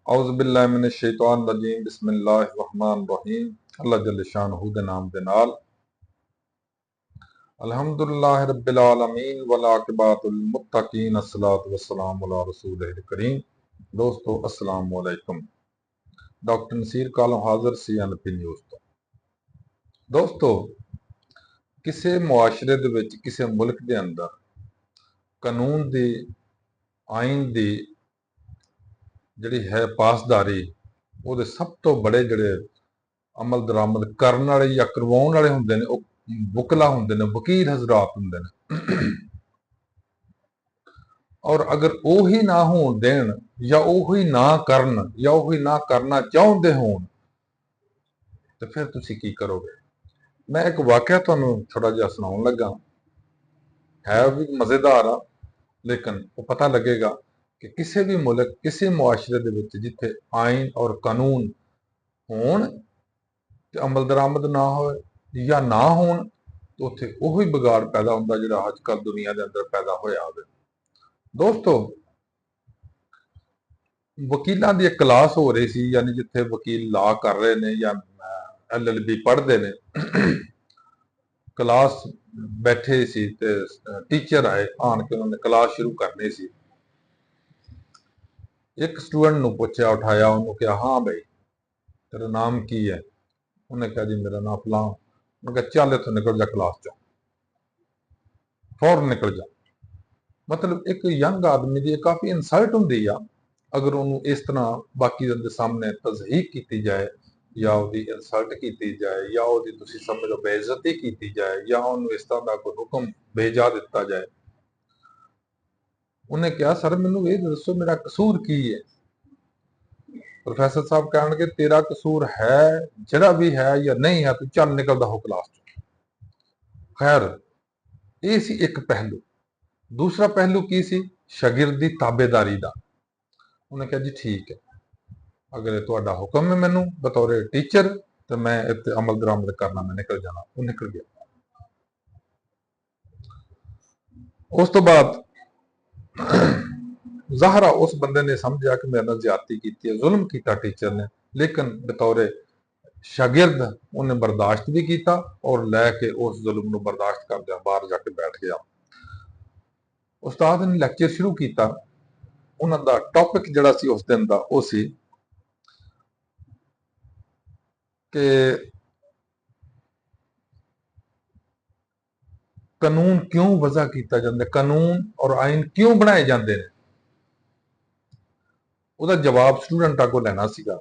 औज़ुबिल्लाहि मिनश्शैतानिर्रजीम बिस्मिल्लाहिर्रहमानिर्रहीम। अल्लाह जल्ल शानहू दे नाम दे नाल अल्हम्दुलिल्लाहि रब्बिल आलमीन वल आक़िबतुल मुत्तकीन अस्सलातु वस्सलामु अला रसूलिल करीम। दोस्तों अस्सलामु अलैकुम। डॉक्टर नसीर कालों हाज़िर CNP न्यूज़ तो। दोस्तों किसी मुआशरे दे विच किसी मुल्क दे अंदर कानून दी आइन दी जिहड़ी है पासदारी ਉਹਦੇ ਸਭ ਤੋਂ ਬੜੇ ਜਿਹੜੇ अमल दरामद करने वाले या करवाने वाले होंगे ने वकला होंगे ने वकील हजरात होंगे ने। और अगर वही ना हो देन या वही ना करन या वही ना करना चाहते होन तो फिर तुसी की करोगे। मैं एक वाकया तुहानू थोड़ा जिहा सुनाउण लगा, है भी मज़ेदार आ, लेकिन वो पता लगेगा कि किसी भी मुल्क किसी मुआशरे दे विच जिथे आइन और कानून होण ते अमल दरामद ना हो या ना होण तो उत्थे उही बिगाड़ पैदा हुंदा जिहड़ा अजकल दुनिया दे अंदर पैदा होया होवे। दोस्तों वकीलां दी एक क्लास हो रही सी, यानी जिथे वकील लॉ कर रहे ने या LLB पढ़ते ने। क्लास बैठे सी ते टीचर आए आन के उन्होंने क्लास शुरू करनी सी। एक स्टूडेंट नूं पुछया, उठाया, उन्होंने कहा हाँ भाई तेरा नाम की है। उन्हें कहा जी मेरा नाम फलां। उन्हें कहा चल इत्थों निकल जा क्लास चो, फौरन निकल जा। मतलब एक यंग आदमी की काफ़ी इंसल्ट होंदी आ अगर उन्होंने इस तरह बाकी दे सामने तज़हीक की जाए या उसकी इंसल्ट की जाए या उसकी तुसीं समझो बेइज्जती की जाए या उन्होंने इस तरह का कोई हुक्म भेजा दिता जाए। उन्हें कहा सर मैनू ये दसो मेरा कसूर की है। प्रोफैसर साहब कह तेरा कसूर है जरा भी है या नहीं है तो चल निकलदा हो क्लास चो। खैर ये सी एक पहलू। दूसरा पहलू की सी शागिर्द दी ताबेदारी का। उन्हें कहा जी ठीक है, अगर तुहाडा हुक्म है मैनू बतौर टीचर तो मैं इत्ते अमल दरामद करना, मैं निकल जाना। वो निकल गया। उस तो बाद ज़ाहरा उस बंदे ने समझा कि मेरे नाल ज्यादती की है, जुल्म किया टीचर ने, लेकिन बतौर शागिर्द उन्हें बर्दाश्त भी किया और लैके उस जुल्म को बर्दाश्त कर दिया, बाहर जाके बैठ गया। उस्ताद ने लैक्चर शुरू किया। उन्होंने टॉपिक जिहड़ा सी उस दिन का वो सी कि कानून क्यों वजह किया जाता, कानून और आइन क्यों बनाए जाते हैं। उसका जवाब स्टूडेंटा को लेना सीगा।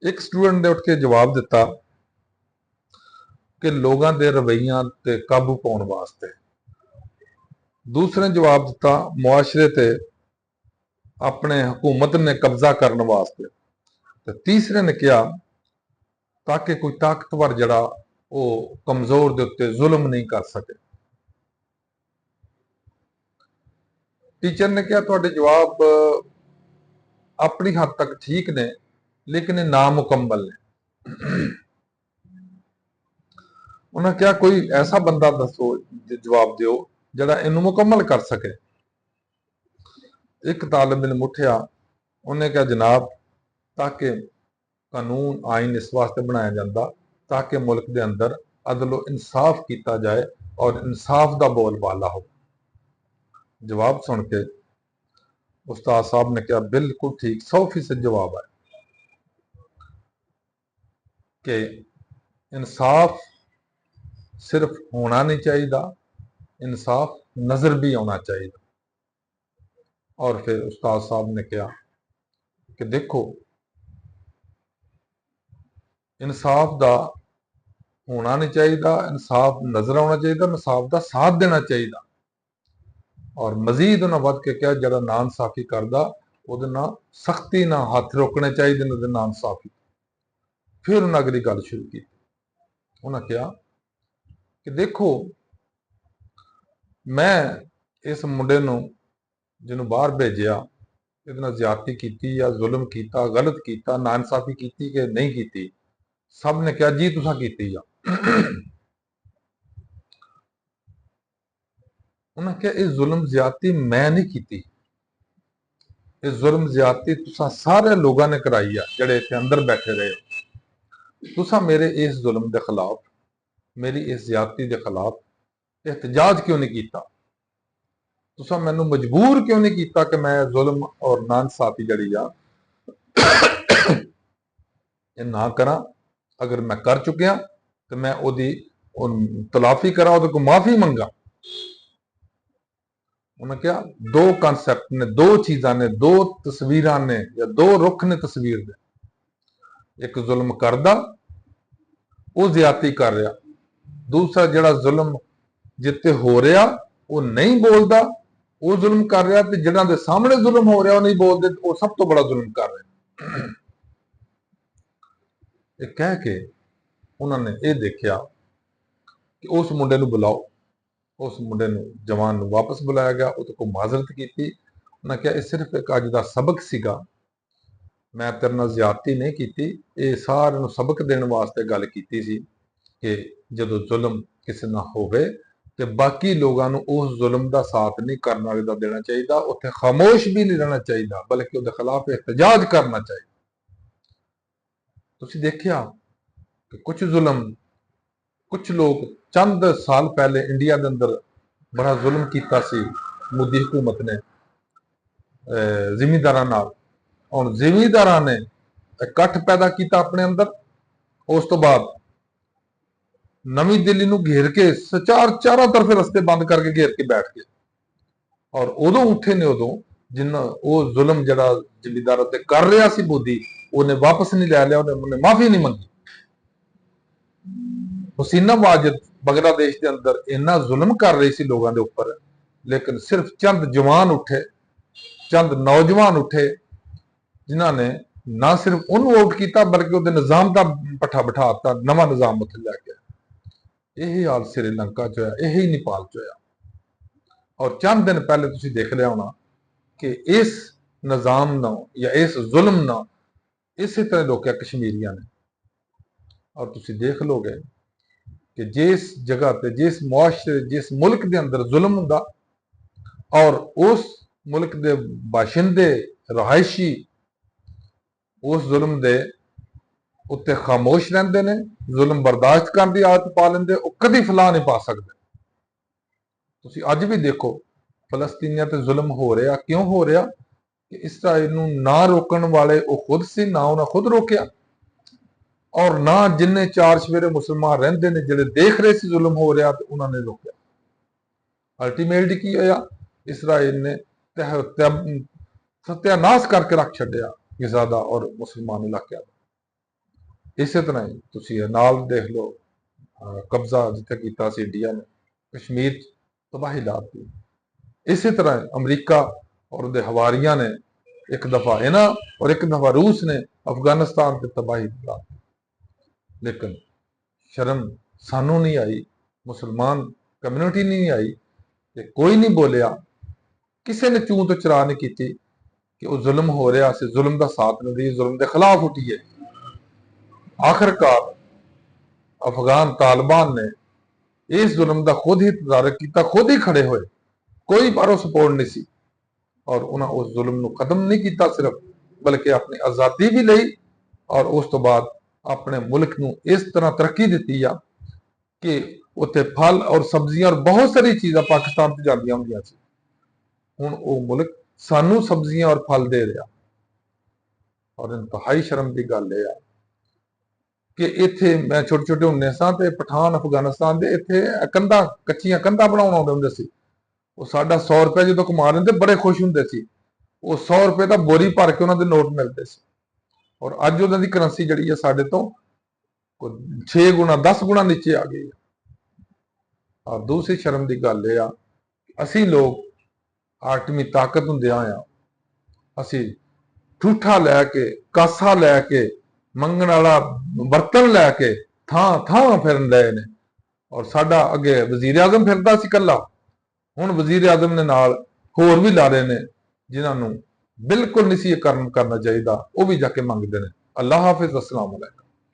एक स्टूडेंट ने उठ के जवाब दिता कि लोगों के रवैया ते काबू पाने वास्ते। दूसरे ने जवाब दिता मुआशरे ते अपने हुकूमत ने कब्जा करने वास्ते। तो तीसरे ने कहा ताकि कोई ताकतवर जड़ा वो कमजोर के उत्ते जुल्म नहीं कर सके। टीचर ने कहा तुहाडे जवाब अपनी हद तक ठीक ने लेकिन नामुकम्मल ने। उन्हें कहा कोई ऐसा बंदा दसो जवाब दो जड़ा इनू मुकम्मल कर सके। एक तालिब इल्म उठिया, उन्हें कहा जनाब ताकि कानून आइन इस वास्ते बनाया जाता ताकि मुल्क के अंदर अदलो इंसाफ किया जाए और इंसाफ का बोलबाला हो। जवाब सुन के उस्ताद साहब ने कहा बिल्कुल ठीक, 100% जवाब है कि इंसाफ सिर्फ होना नहीं चाहिए, इंसाफ नजर भी आना चाहिए। और फिर उस्ताद साहब ने कहा कि देखो इंसाफ का होना नहीं चाहिए, इंसाफ नजर आना चाहिए, इंसाफ का साथ देना चाहिए। और मजीद उन्हें वध के कहा जरा ना इंसाफी करता वो सख्ती ना हाथ रोकने चाहिए ना इंसाफी। फिर उन्हें अगली गल शुरू की। उन्हें कहा कि देखो मैं इस मुंडे नूं जिन्हों बाहर भेजिया ये ज्यादती की या जुल्म किया, गलत किया, नाइंसाफी की कि नहीं की। सब ने कहा जी तुसा की आ। उन्हें कहा यह जुल्म ज्यादती मैं नहीं की, ਇਹ ਜ਼ੁਲਮ ਜ਼ਿਆਦਤੀ ਤੁਸੀਂ ਸਾਰੇ ਲੋਕਾਂ ਨੇ ਕਰਾਈ ਆ ਜਿਹੜੇ ਇੱਥੇ ਅੰਦਰ ਬੈਠੇ ਰਹੇ। ਤੁਸੀਂ ਮੇਰੇ ਇਸ ਜ਼ੁਲਮ ਦੇ ਖਿਲਾਫ, ਮੇਰੀ ਇਸ ਜ਼ਿਆਦਤੀ ਦੇ ਖਿਲਾਫ एहतजाज क्यों नहीं किया? तुसा मैनू मजबूर क्यों नहीं किया कि मैं जुल्म और नाइंसाफी जड़ी आ ये ना करा? अगर मैं कर चुकिया तो मैं ओदी तलाफी करा, ओदे को माफी मंगा। उन्हें क्या दो कॉन्सैप्ट ने, दो चीज़ां ने, दो तस्वीरां ने या दो रुख ने तस्वीर दे। एक जुल्म करदा वो ज्यादती कर रहा, दूसरा जड़ा जुल्म जिते हो रहा वो नहीं बोलता वो जुल्म कर रहा, ते जिन्हां दे सामने जुल्म हो रहा वो नहीं बोलते वो सब तो बड़ा जुल्म कर रहे। ये कह के उन्होंने ये देखा कि उस मुंडे नूं बुलाओ, उस मुंडे नूं जवान नूं वापस बुलाया गया, उहदे कोल माजरत की। उन्हें कहा यह सिर्फ एक अज का सबक सीगा, मैं तेरे नाल ज्यादती नहीं की, ये सारे नूं सबक देने वास्ते गल कीती सी कि जदों जुल्म किसी नाल होवे ते बाकी लोगों को उस जुल्म का साथ नहीं करना देना चाहिए, उत्थे खामोश भी नहीं रहना चाहिए, बल्कि उसके खिलाफ एहतजाज करना चाहिए। तुसीं देखिया कि कुछ जुल्म, कुछ लोग चंद साल पहले इंडिया के अंदर बड़ा जुल्म किया सी मोदी हुकूमत ने जिमींदारां नाल। हुण जिमींदारां ने इकट्ठ पैदा किया अपने अंदर, उस तो बाद नवी दिल्ली नूं घेर के चारों तरफ रस्ते बंद करके घेर के बैठ गए, और उदों उठे ने उदों जिन्ना वो जुल्म जड़ा जिमींदारां ते कर रहा सी मोदी, उन्हें वापस नहीं लै लिया, उन्हें माफी नहीं मंगी। हुसैना वाजिद बांग्लादेश के अंदर इन्ना जुल्म कर रही सी लोगों के उपर, लेकिन सिर्फ चंद जवान उठे, चंद नौजवान उठे जिन्हों ने ना सिर्फ उन्होंने वोट किया बल्कि वो निजाम का पट्ठा बिठाता, नवा निजाम उत्थे लैके। यही हाल श्रीलंका च होया, यही नेपाल च होया। और चंद दिन पहले तुसीं देख लिया होना कि इस निजाम ना या इस जुल्म ना इस तरह रोकया कश्मीरिया ने। और तुसीं देख लोगे कि जिस जगह पर, जिस मुआशरे, जिस मुल्क के अंदर जुल्म हुंदा और उस मुल्क के बाशिंदे रहायशी उस जुल्म के उत्ते खामोश रहते हैं, जुल्म बर्दाश्त करने की आदत पा लेंगे, वो कभी फलाह नहीं पा सकते। तुसीं अज भी देखो फलस्तीनियां ते जुल्म हो रहा, क्यों हो रहा कि इसराइल नूं ना रोकण वाले वो खुद सी, ना उन्हें खुद रोकया, और ना जिन्ने चार सवेरे मुसलमान रहंदे ने जिहड़े देख रहे सी जुल्म हो रहा तो उन्होंने रोकया। अल्टीमेटली की होया, इसराइल ने सत्यानाश करके रख छड्डिया गिज़ा दा और मुसलमान इलाकिਆਂ ਦਾ। इसे तरह ही तुसीं नाल देख लो कब्जा जिथे कीता सी इंडिया ने, कश्मीर तबाही लाती। इसी तरह अमरीका और उहदे हवारियां ने एक दफा इन्हां और एक दफा रूस ने अफगानिस्तान से तबाही लाती, लेकिन शर्म सानू नहीं आई, मुसलमान कम्यूनिटी नहीं आई, कोई नहीं बोलिया, किसी ने चूं तो चरा नहीं की कि वह जुल्म हो रहा से जुल्म का साथ नहीं दी, जुल्म के खिलाफ उठिए। आखिरकार अफगान तालिबान ने इस जुल्म का खुद ही तदारक किया, खुद ही खड़े हुए, कोई बारों सपोर्ट नहीं सी, और उन्हें उस जुल्म को खत्म नहीं किया सिर्फ, बल्कि अपनी आज़ादी भी लई और उस तो बाद अपने मुल्क को इस तरह तरक्की दी कि उत्थे फल और सब्जियां और बहुत सारी चीज़ां पाकिस्तान से जांदियां होंदियां सी, हुण वो मुल्क सानू सब्जियां और फल दे रहा। और इंतहाई शर्म की गल है कि इत्थे मैं छोटे छोटे होंदे सां ते पठान अफगानिस्तान दे इत्थे कंधा कच्चियां कंधा बनाउण आउंदे हुंदे सी, वो साडा 100 रुपए जो कमा लेंदे बड़े खुश हुंदे सी, वो 100 रुपए का बोरी भर के उन्होंने नोट मिलते सी, और अज उन्होंने करंसी जी है साढ़े तो 6 गुणा 10 गुणा नीचे आ गई है। और दूसरी शर्म की गल यह असी लोग आटमी ताकत होंदे आया असी ठूठा लैके कासा लैके मंगण वाला बर्तन लैके थां थां फिरन लए ने, और साडा अगे वजीर आजम फिरदा सी कल्ला, हुण वजीर आजम ने नाल होर भी ला रहे ने जिन्होंने बिल्कुल नहीं सी करना चाहिए, वह भी जाके मंगते हैं। अल्लाह हाफिज, अस्सलाम वालेकुम।